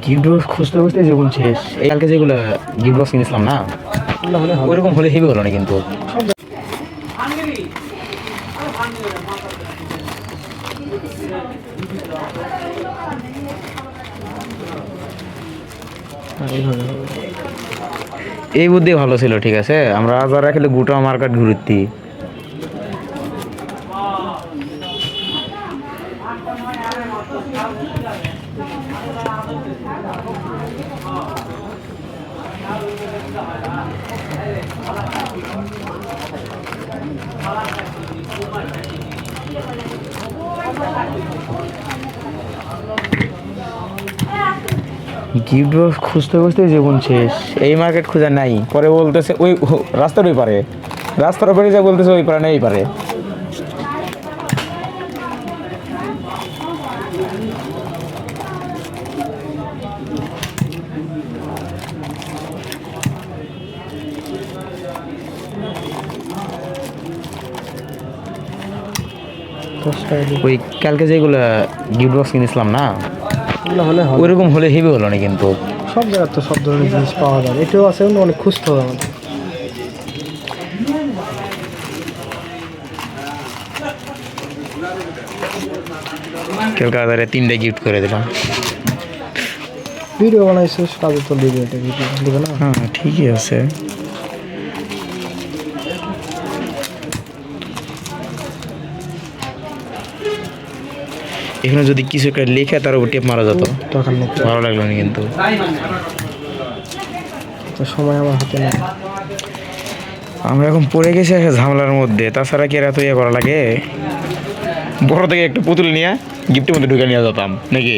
Gift box খুঁজতে খুঁজতে জীবন শেষ। এই কালকে যেগুলো গিফট বক্স কিনেছিলাম না, ওইরকম হলে হেভি হলো না কিন্তু। এই বুদ্ধি ভালো ছিল, ঠিক আছে। আমরা যারা খেলে গোটা মার্কেট ঘুরতি। গিফট বক্স খুঁজতে খুঁজতে জীবন শেষ। এই মার্কেট খোঁজা নাই, পরে বলতেছে ওই রাস্তার ওই পারে, রাস্তার ওপরে যা বলতেছে ওই পারে না এই পারে। ওই কালকে যেগুলো গিফট বক্স কিনেছিলাম না, ওইরকম হলে হেভি হলো না কিন্তু। সব জায়গায় তো সব ধরনের জিনিস পাওয়া যায়, এটাও আছে, অনেক খুঁজতে হবে আমাদের। কলকাতায় 3টে গিফট করে দিলাম। ভিডিও বানাইছিস, কাজে তো দিবে, এটা ভিডিও দিবে না? হ্যাঁ ঠিকই আছে। এখানে যদি কিছু একটা লেখা তার উপর টেপ মারা যেত, তখন ভালো লাগলো না কিন্তু। সময় আমার হাতে নেই। আমরা এখন পড়ে গেছি একটা ঝামেলার মধ্যে, তাছাড়া কি এত ইয়ে করা লাগে? বড় থেকে একটা পুতুল নিয়ে গিফটের মধ্যে ঢুকে নিয়ে যেতাম নাকি।